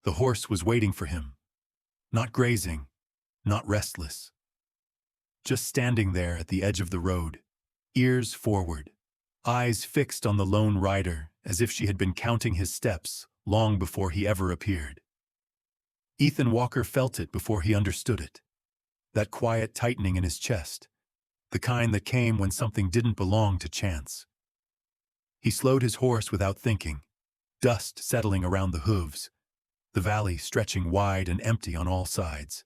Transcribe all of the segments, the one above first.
The horse was waiting for him, not grazing, not restless. Just standing there at the edge of the road, ears forward, eyes fixed on the lone rider as if she had been counting his steps long before he ever appeared. Ethan Walker felt it before he understood it. That quiet tightening in his chest, the kind that came when something didn't belong to chance. He slowed his horse without thinking, dust settling around the hooves, the valley stretching wide and empty on all sides.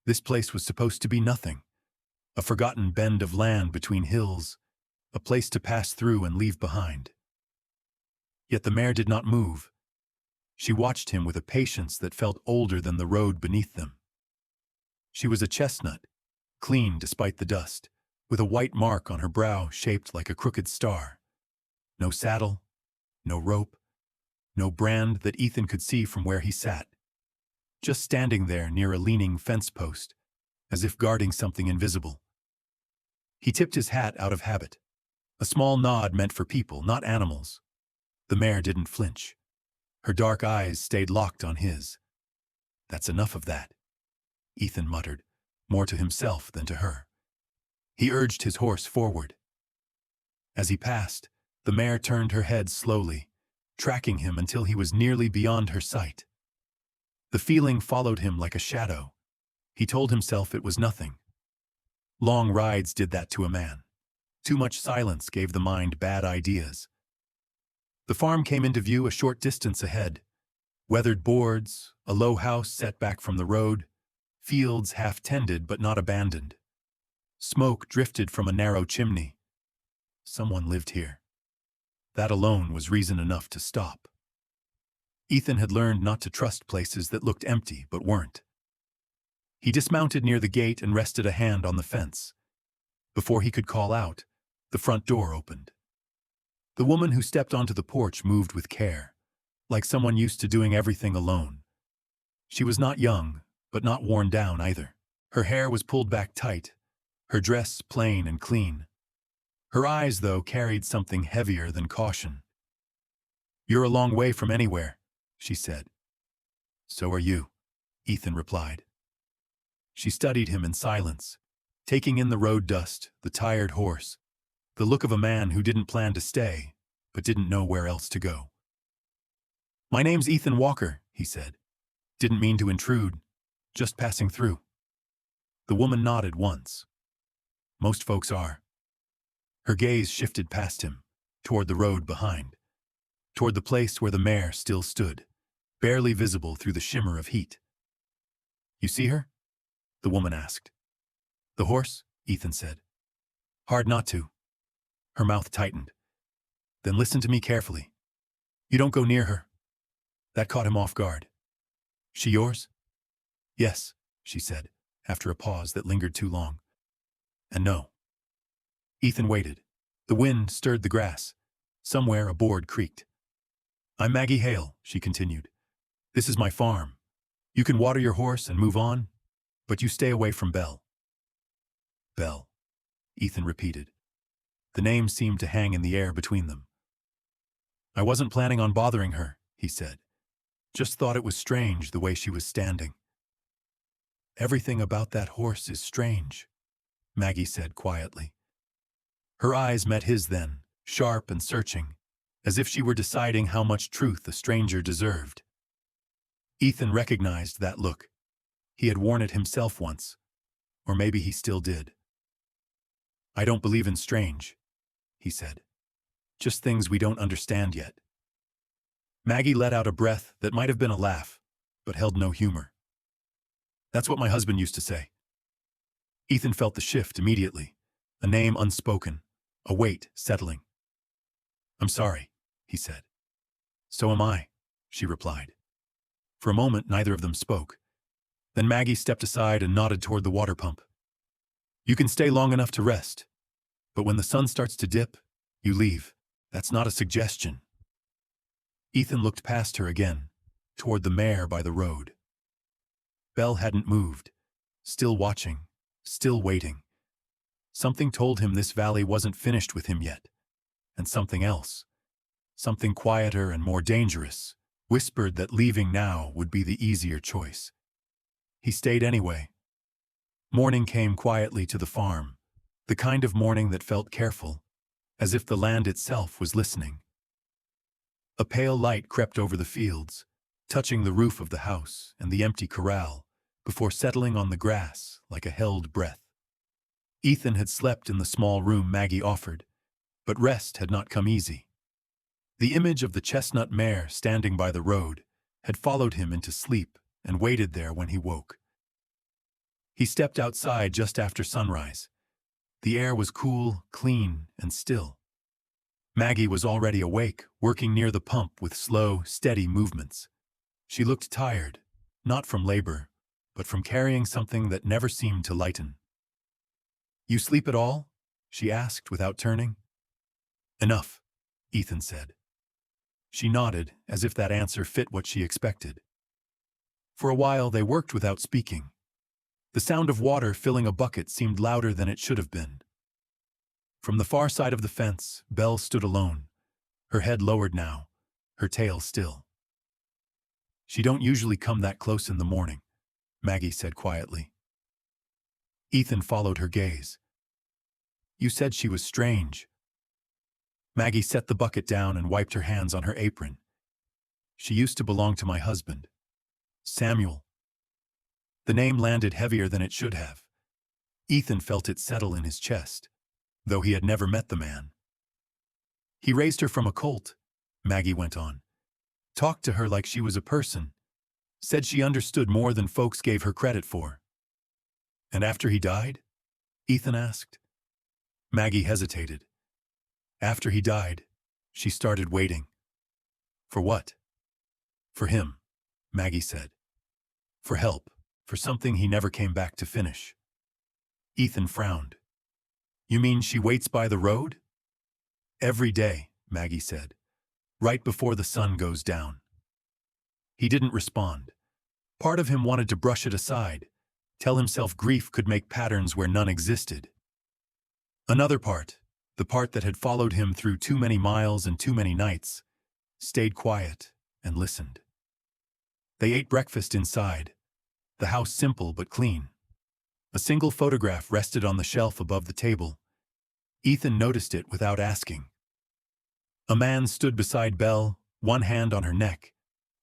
This place was supposed to be nothing, a forgotten bend of land between hills, a place to pass through and leave behind. Yet the mare did not move. She watched him with a patience that felt older than the road beneath them. She was a chestnut, clean despite the dust, with a white mark on her brow shaped like a crooked star. No saddle, no rope, no brand that Ethan could see from where he sat. Just standing there near a leaning fence post, as if guarding something invisible. He tipped his hat out of habit, a small nod meant for people, not animals. The mare didn't flinch. Her dark eyes stayed locked on his. "That's enough of that," Ethan muttered, more to himself than to her. He urged his horse forward. As he passed, the mare turned her head slowly, tracking him until he was nearly beyond her sight. The feeling followed him like a shadow. He told himself it was nothing. Long rides did that to a man. Too much silence gave the mind bad ideas. The farm came into view a short distance ahead. Weathered boards, a low house set back from the road, fields half-tended but not abandoned. Smoke drifted from a narrow chimney. Someone lived here. That alone was reason enough to stop. Ethan had learned not to trust places that looked empty but weren't. He dismounted near the gate and rested a hand on the fence. Before he could call out, the front door opened. The woman who stepped onto the porch moved with care, like someone used to doing everything alone. She was not young, but not worn down either. Her hair was pulled back tight, her dress plain and clean. Her eyes, though, carried something heavier than caution. "You're a long way from anywhere," she said. "So are you," Ethan replied. She studied him in silence, taking in the road dust, the tired horse, the look of a man who didn't plan to stay, but didn't know where else to go. "My name's Ethan Walker," he said. "Didn't mean to intrude, just passing through." The woman nodded once. "Most folks are." Her gaze shifted past him, toward the road behind, toward the place where the mare still stood, barely visible through the shimmer of heat. "You see her?" the woman asked. "The horse?" Ethan said. "Hard not to." Her mouth tightened. "Then listen to me carefully. You don't go near her." That caught him off guard. "She yours?" "Yes," she said, after a pause that lingered too long. "And no." Ethan waited. The wind stirred the grass. Somewhere a board creaked. "I'm Maggie Hale," she continued. "This is my farm. You can water your horse and move on, but you stay away from Belle." "Belle," Ethan repeated. The name seemed to hang in the air between them. "I wasn't planning on bothering her," he said. "Just thought it was strange the way she was standing." "Everything about that horse is strange," Maggie said quietly. Her eyes met his then, sharp and searching, as if she were deciding how much truth a stranger deserved. Ethan recognized that look. He had worn it himself once, or maybe he still did. "I don't believe in strange," he said. "Just things we don't understand yet." Maggie let out a breath that might have been a laugh, but held no humor. "That's what my husband used to say." Ethan felt the shift immediately, a name unspoken, a weight settling. "I'm sorry," he said. "So am I," she replied. For a moment, neither of them spoke. Then Maggie stepped aside and nodded toward the water pump. "You can stay long enough to rest, but when the sun starts to dip, you leave. That's not a suggestion." Ethan looked past her again, toward the mare by the road. Belle hadn't moved, still watching, still waiting. Something told him this valley wasn't finished with him yet, and something else, something quieter and more dangerous, whispered that leaving now would be the easier choice. He stayed anyway. Morning came quietly to the farm, the kind of morning that felt careful, as if the land itself was listening. A pale light crept over the fields, touching the roof of the house and the empty corral, before settling on the grass like a held breath. Ethan had slept in the small room Maggie offered, but rest had not come easy. The image of the chestnut mare standing by the road had followed him into sleep and waited there when he woke. He stepped outside just after sunrise. The air was cool, clean, and still. Maggie was already awake, working near the pump with slow, steady movements. She looked tired, not from labor, but from carrying something that never seemed to lighten. "You sleep at all?" she asked without turning. "Enough," Ethan said. She nodded, as if that answer fit what she expected. For a while they worked without speaking. The sound of water filling a bucket seemed louder than it should have been. From the far side of the fence, Belle stood alone, her head lowered now, her tail still. "She don't usually come that close in the morning," Maggie said quietly. Ethan followed her gaze. "You said she was strange." Maggie set the bucket down and wiped her hands on her apron. "She used to belong to my husband, Samuel." The name landed heavier than it should have. Ethan felt it settle in his chest, though he had never met the man. "He raised her from a colt," Maggie went on. "Talked to her like she was a person. Said she understood more than folks gave her credit for." "And after he died?" Ethan asked. Maggie hesitated. "After he died, she started waiting." "For what?" "For him," Maggie said. "For help, for something he never came back to finish." Ethan frowned. "You mean she waits by the road?" "Every day," Maggie said, "right before the sun goes down." He didn't respond. Part of him wanted to brush it aside, tell himself grief could make patterns where none existed. Another part, the part that had followed him through too many miles and too many nights, stayed quiet and listened. They ate breakfast inside, the house simple but clean. A single photograph rested on the shelf above the table. Ethan noticed it without asking. A man stood beside Belle, one hand on her neck,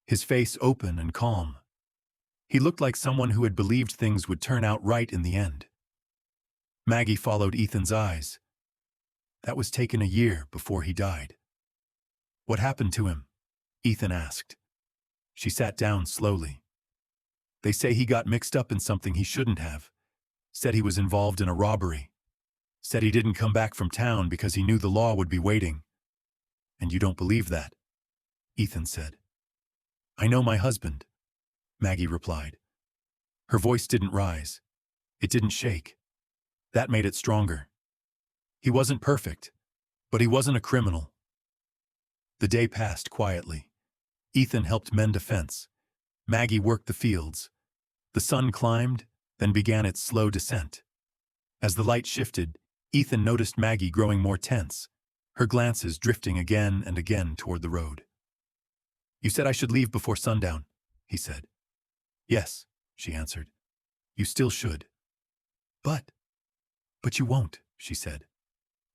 his face open and calm. He looked like someone who had believed things would turn out right in the end. Maggie followed Ethan's eyes. "That was taken a year before he died." "What happened to him?" Ethan asked. She sat down slowly. "They say he got mixed up in something he shouldn't have. Said he was involved in a robbery. Said he didn't come back from town because he knew the law would be waiting." "And you don't believe that?" Ethan said. "I know my husband," Maggie replied. Her voice didn't rise. It didn't shake. That made it stronger. "He wasn't perfect, but he wasn't a criminal." The day passed quietly. Ethan helped mend a fence. Maggie worked the fields. The sun climbed, then began its slow descent. As the light shifted, Ethan noticed Maggie growing more tense, her glances drifting again and again toward the road. "You said I should leave before sundown," he said. "Yes," she answered. "You still should." But you won't," she said.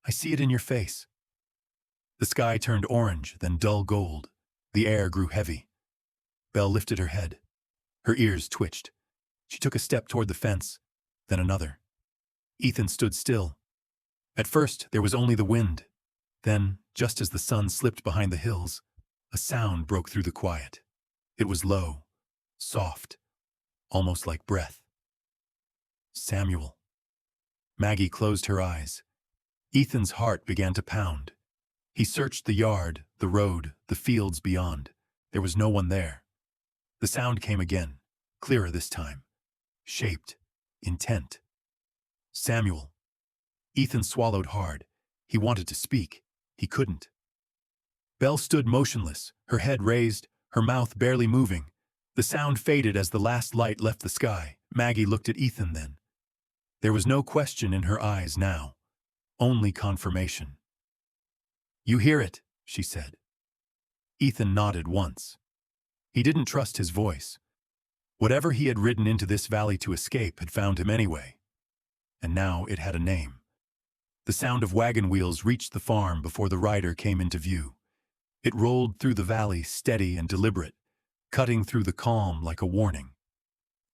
"I see it in your face." The sky turned orange, then dull gold. The air grew heavy. Belle lifted her head. Her ears twitched. She took a step toward the fence, then another. Ethan stood still. At first, there was only the wind. Then, just as the sun slipped behind the hills, a sound broke through the quiet. It was low, soft, almost like breath. "Samuel." Maggie closed her eyes. Ethan's heart began to pound. He searched the yard, the road, the fields beyond. There was no one there. The sound came again, clearer this time. Shaped, intent. "Samuel." Ethan swallowed hard. He wanted to speak. He couldn't. Belle stood motionless, her head raised, her mouth barely moving. The sound faded as the last light left the sky. Maggie looked at Ethan then. There was no question in her eyes now, only confirmation. "You hear it," she said. Ethan nodded once. He didn't trust his voice. Whatever he had ridden into this valley to escape had found him anyway. And now it had a name. The sound of wagon wheels reached the farm before the rider came into view. It rolled through the valley, steady and deliberate, cutting through the calm like a warning.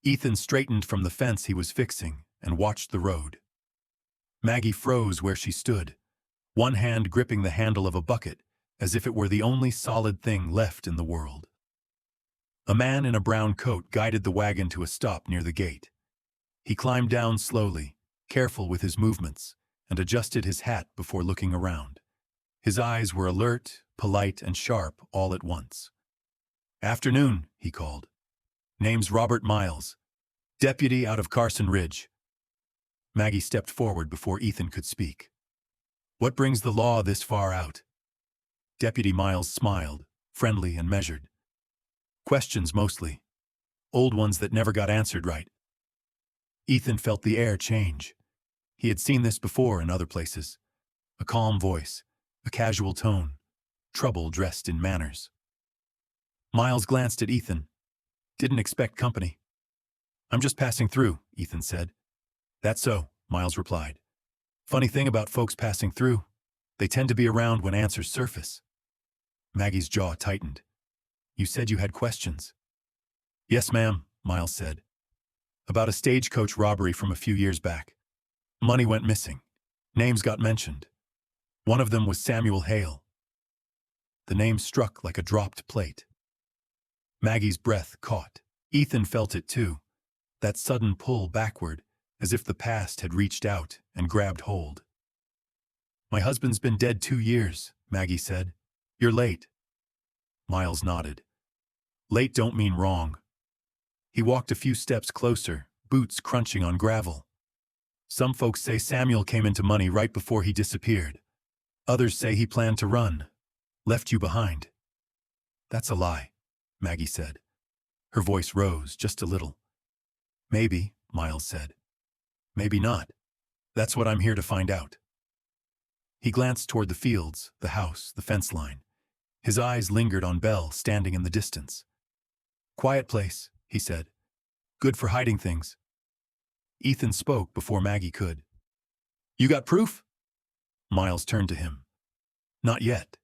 Ethan straightened from the fence he was fixing and watched the road. Maggie froze where she stood, one hand gripping the handle of a bucket, as if it were the only solid thing left in the world. A man in a brown coat guided the wagon to a stop near the gate. He climbed down slowly, careful with his movements, and adjusted his hat before looking around. His eyes were alert, polite, and sharp all at once. "Afternoon," he called. "Name's Robert Miles, deputy out of Carson Ridge." Maggie stepped forward before Ethan could speak. "What brings the law this far out?" Deputy Miles smiled, friendly and measured. "Questions mostly. Old ones that never got answered right." Ethan felt the air change. He had seen this before in other places. A calm voice, a casual tone, trouble dressed in manners. Miles glanced at Ethan. "Didn't expect company." "I'm just passing through," Ethan said. "That's so," Miles replied. "Funny thing about folks passing through, they tend to be around when answers surface." Maggie's jaw tightened. "You said you had questions." "Yes, ma'am," Miles said. "About a stagecoach robbery from a few years back. Money went missing. Names got mentioned. One of them was Samuel Hale." The name struck like a dropped plate. Maggie's breath caught. Ethan felt it too, that sudden pull backward, as if the past had reached out and grabbed hold. "My husband's been dead 2 years," Maggie said. "You're late." Miles nodded. "Late don't mean wrong." He walked a few steps closer, boots crunching on gravel. "Some folks say Samuel came into money right before he disappeared. Others say he planned to run, left you behind." "That's a lie," Maggie said. Her voice rose just a little. "Maybe," Miles said. "Maybe not. That's what I'm here to find out." He glanced toward the fields, the house, the fence line. His eyes lingered on Belle standing in the distance. "Quiet place," he said. "Good for hiding things." Ethan spoke before Maggie could. "You got proof?" Miles turned to him. "Not yet.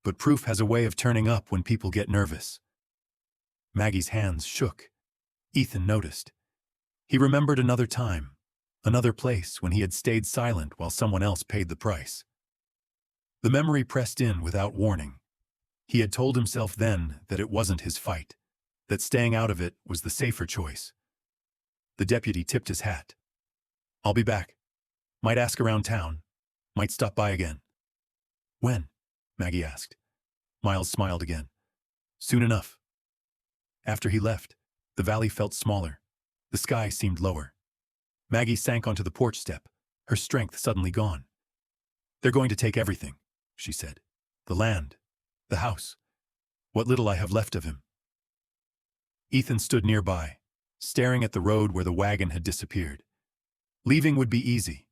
But proof has a way of turning up when people get nervous." Maggie's hands shook. Ethan noticed. He remembered another time, another place when he had stayed silent while someone else paid the price. The memory pressed in without warning. He had told himself then that it wasn't his fight, that staying out of it was the safer choice. The deputy tipped his hat. "I'll be back. Might ask around town. Might stop by again." "When?" Maggie asked. Miles smiled again. "Soon enough." After he left, the valley felt smaller. The sky seemed lower. Maggie sank onto the porch step, her strength suddenly gone. "They're going to take everything," she said. "The land, the house, what little I have left of him." Ethan stood nearby, staring at the road where the wagon had disappeared. Leaving would be easy.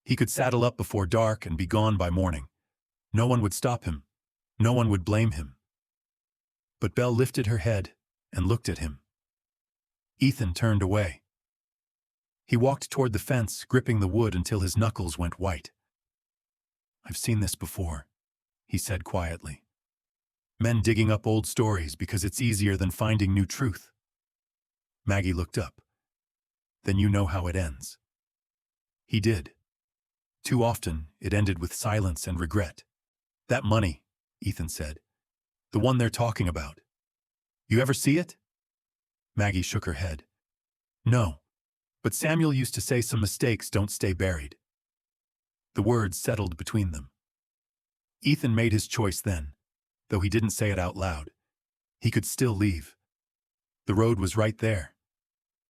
He could saddle up before dark and be gone by morning. No one would stop him. No one would blame him. But Belle lifted her head and looked at him. Ethan turned away. He walked toward the fence, gripping the wood until his knuckles went white. "I've seen this before," he said quietly. "Men digging up old stories because it's easier than finding new truth." Maggie looked up. "Then you know how it ends." He did. Too often, it ended with silence and regret. "That money," Ethan said. "The one they're talking about. You ever see it?" Maggie shook her head. "No, but Samuel used to say some mistakes don't stay buried." The words settled between them. Ethan made his choice then, though he didn't say it out loud. He could still leave. The road was right there.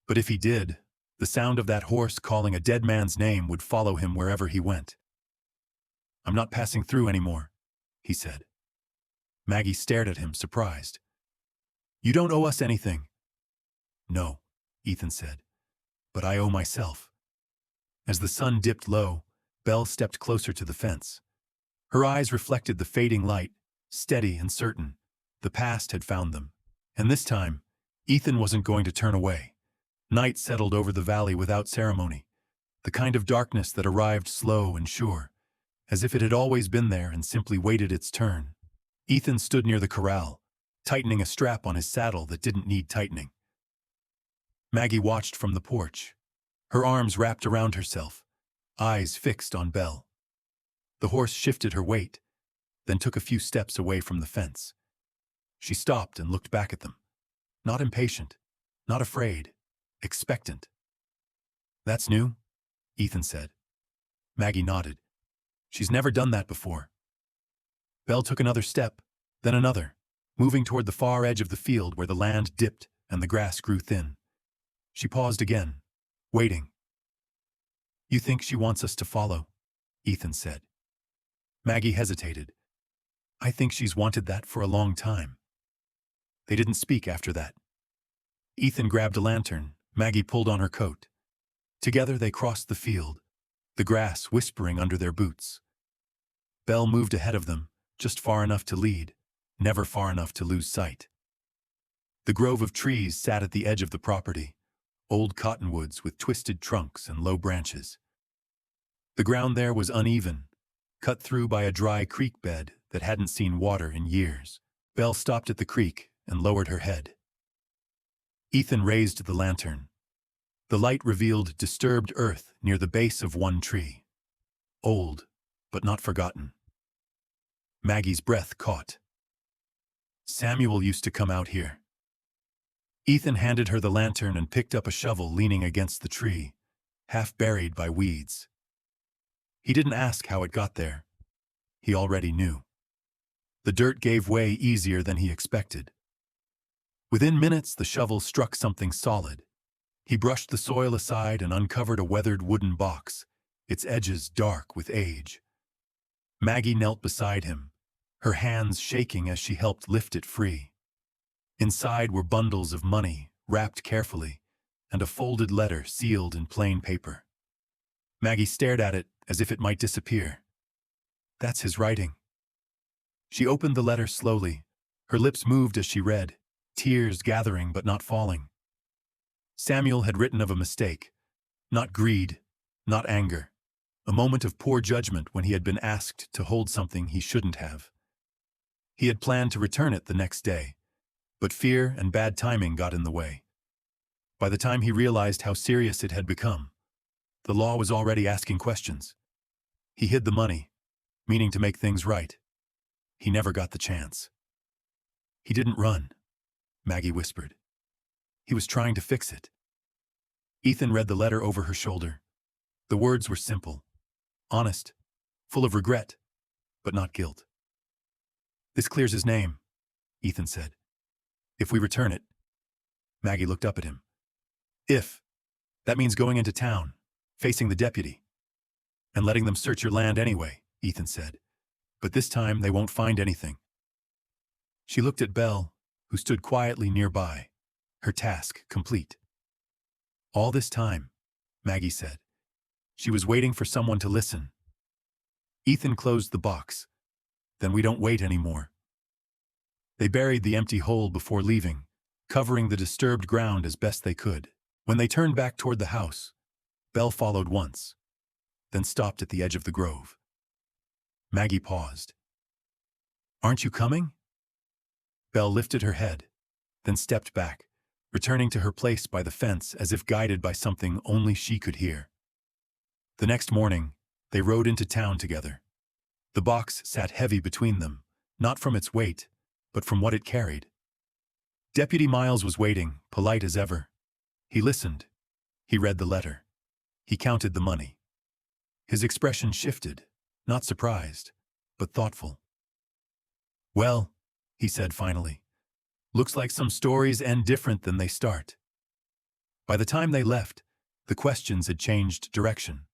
But if he did, the sound of that horse calling a dead man's name would follow him wherever he went. "I'm not passing through anymore," he said. Maggie stared at him, surprised. "You don't owe us anything." "No," Ethan said, "but I owe myself." As the sun dipped low, Belle stepped closer to the fence. Her eyes reflected the fading light, steady and certain. The past had found them. And this time, Ethan wasn't going to turn away. Night settled over the valley without ceremony, the kind of darkness that arrived slow and sure, as if it had always been there and simply waited its turn. Ethan stood near the corral, tightening a strap on his saddle that didn't need tightening. Maggie watched from the porch, her arms wrapped around herself, eyes fixed on Belle. The horse shifted her weight, then took a few steps away from the fence. She stopped and looked back at them. Not impatient, not afraid, expectant. "That's new?" Ethan said. Maggie nodded. "She's never done that before." Belle took another step, then another, moving toward the far edge of the field where the land dipped and the grass grew thin. She paused again, waiting. "You think she wants us to follow?" Ethan said. Maggie hesitated. "I think she's wanted that for a long time." They didn't speak after that. Ethan grabbed a lantern, Maggie pulled on her coat. Together they crossed the field, the grass whispering under their boots. Belle moved ahead of them, just far enough to lead, never far enough to lose sight. The grove of trees sat at the edge of the property, old cottonwoods with twisted trunks and low branches. The ground there was uneven, cut through by a dry creek bed that hadn't seen water in years. Belle stopped at the creek and lowered her head. Ethan raised the lantern. The light revealed disturbed earth near the base of one tree. Old, but not forgotten. Maggie's breath caught. "Samuel used to come out here." Ethan handed her the lantern and picked up a shovel leaning against the tree, half buried by weeds. He didn't ask how it got there. He already knew. The dirt gave way easier than he expected. Within minutes, the shovel struck something solid. He brushed the soil aside and uncovered a weathered wooden box, its edges dark with age. Maggie knelt beside him, her hands shaking as she helped lift it free. Inside were bundles of money, wrapped carefully, and a folded letter sealed in plain paper. Maggie stared at it as if it might disappear. "That's his writing." She opened the letter slowly. Her lips moved as she read, tears gathering but not falling. Samuel had written of a mistake, not greed, not anger, a moment of poor judgment when he had been asked to hold something he shouldn't have. He had planned to return it the next day, but fear and bad timing got in the way. By the time he realized how serious it had become, the law was already asking questions. He hid the money, meaning to make things right. He never got the chance. "He didn't run," Maggie whispered. "He was trying to fix it." Ethan read the letter over her shoulder. The words were simple, honest, full of regret, but not guilt. "This clears his name," Ethan said. "If we return it." Maggie looked up at him. "If, that means going into town, facing the deputy, and letting them search your land anyway," Ethan said. "But this time they won't find anything." She looked at Belle, who stood quietly nearby, her task complete. "All this time," Maggie said. She was waiting for someone to listen. Ethan closed the box. "Then we don't wait anymore." They buried the empty hole before leaving, covering the disturbed ground as best they could. When they turned back toward the house, Belle followed once, then stopped at the edge of the grove. Maggie paused. "Aren't you coming?" Belle lifted her head, then stepped back, returning to her place by the fence as if guided by something only she could hear. The next morning, they rode into town together. The box sat heavy between them, not from its weight, but from what it carried. Deputy Miles was waiting, polite as ever. He listened. He read the letter. He counted the money. His expression shifted, not surprised, but thoughtful. "Well," he said finally, "looks like some stories end different than they start." By the time they left, the questions had changed direction.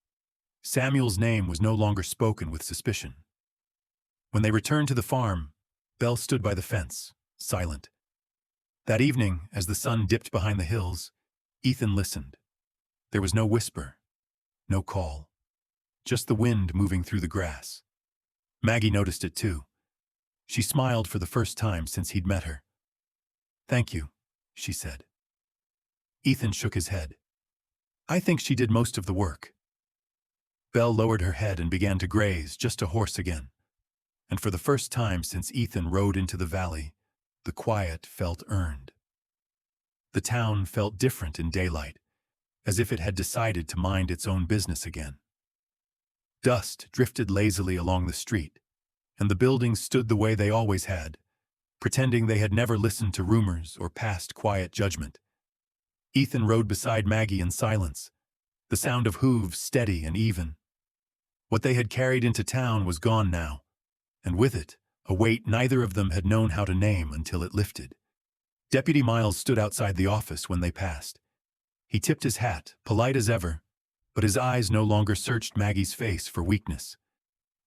Samuel's name was no longer spoken with suspicion. When they returned to the farm, Belle stood by the fence, silent. That evening, as the sun dipped behind the hills, Ethan listened. There was no whisper, no call, just the wind moving through the grass. Maggie noticed it too. She smiled for the first time since he'd met her. "Thank you," she said. Ethan shook his head. "I think she did most of the work." Belle lowered her head and began to graze, just a horse again. And for the first time since Ethan rode into the valley, the quiet felt earned. The town felt different in daylight, as if it had decided to mind its own business again. Dust drifted lazily along the street, and the buildings stood the way they always had, pretending they had never listened to rumors or passed quiet judgment. Ethan rode beside Maggie in silence, the sound of hooves steady and even. What they had carried into town was gone now, and with it, a weight neither of them had known how to name until it lifted. Deputy Miles stood outside the office when they passed. He tipped his hat, polite as ever, but his eyes no longer searched Maggie's face for weakness.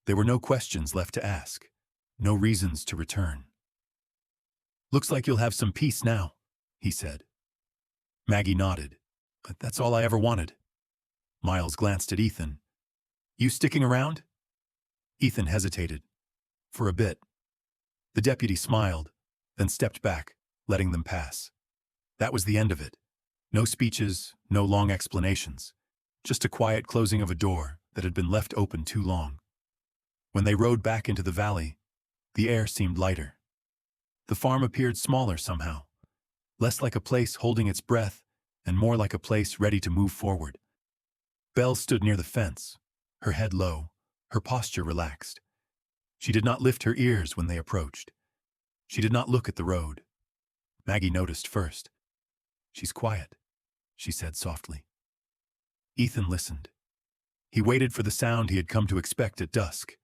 There were no questions left to ask, no reasons to return. "Looks like you'll have some peace now," he said. Maggie nodded. "But that's all I ever wanted." Miles glanced at Ethan. "You sticking around?" Ethan hesitated. "For a bit." The deputy smiled, then stepped back, letting them pass. That was the end of it. No speeches, no long explanations. Just a quiet closing of a door that had been left open too long. When they rode back into the valley, the air seemed lighter. The farm appeared smaller somehow, less like a place holding its breath and more like a place ready to move forward. Belle stood near the fence, her head low, her posture relaxed. She did not lift her ears when they approached. She did not look at the road. Maggie noticed first. "She's quiet," she said softly. Ethan listened. He waited for the sound he had come to expect at dusk,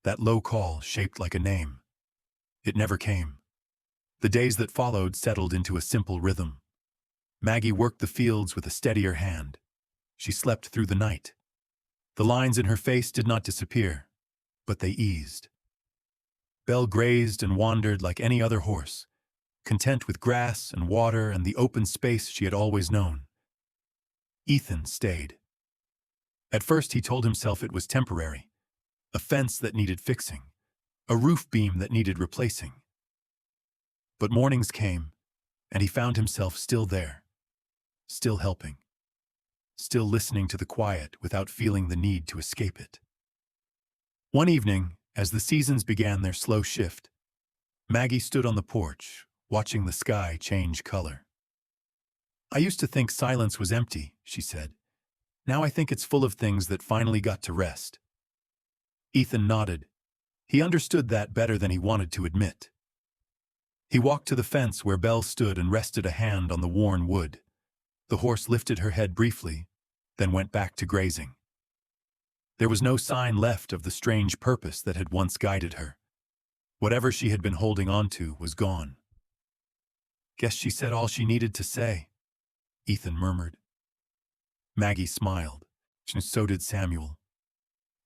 that low call shaped like a name. It never came. The days that followed settled into a simple rhythm. Maggie worked the fields with a steadier hand. She slept through the night. The lines in her face did not disappear, but they eased. Belle grazed and wandered like any other horse, content with grass and water and the open space she had always known. Ethan stayed. At first he told himself it was temporary, a fence that needed fixing, a roof beam that needed replacing. But mornings came, and he found himself still there, still helping, still listening to the quiet without feeling the need to escape it. One evening, as the seasons began their slow shift, Maggie stood on the porch, watching the sky change color. "I used to think silence was empty," she said. "Now I think it's full of things that finally got to rest." Ethan nodded. He understood that better than he wanted to admit. He walked to the fence where Belle stood and rested a hand on the worn wood. The horse lifted her head briefly, then went back to grazing. There was no sign left of the strange purpose that had once guided her. Whatever she had been holding on to was gone. "Guess she said all she needed to say," Ethan murmured. Maggie smiled, and so did Samuel.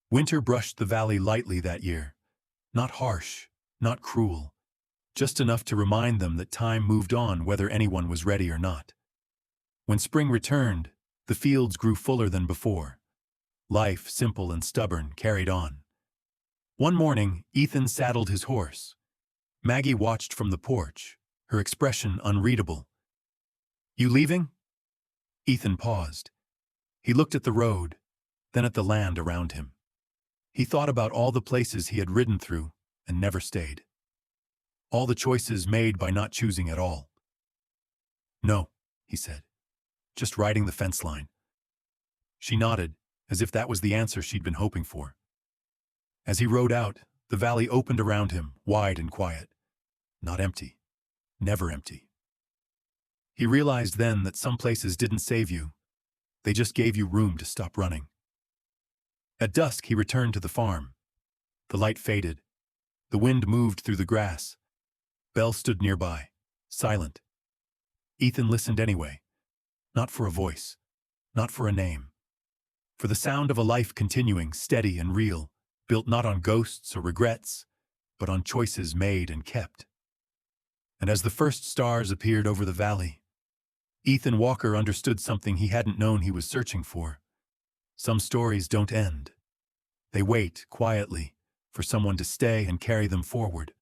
Winter brushed the valley lightly that year. Not harsh, not cruel, just enough to remind them that time moved on whether anyone was ready or not. When spring returned, the fields grew fuller than before. Life, simple and stubborn, carried on. One morning, Ethan saddled his horse. Maggie watched from the porch, her expression unreadable. "You leaving?" Ethan paused. He looked at the road, then at the land around him. He thought about all the places he had ridden through and never stayed. All the choices made by not choosing at all. "No," he said. "Just riding the fence line." She nodded, as if that was the answer she'd been hoping for. As he rode out, the valley opened around him, wide and quiet. Not empty. Never empty. He realized then that some places didn't save you. They just gave you room to stop running. At dusk, he returned to the farm. The light faded. The wind moved through the grass. Belle stood nearby, silent. Ethan listened anyway. Not for a voice. Not for a name. For the sound of a life continuing, steady and real, built not on ghosts or regrets, but on choices made and kept. And as the first stars appeared over the valley, Ethan Walker understood something he hadn't known he was searching for. Some stories don't end. They wait, quietly, for someone to stay and carry them forward.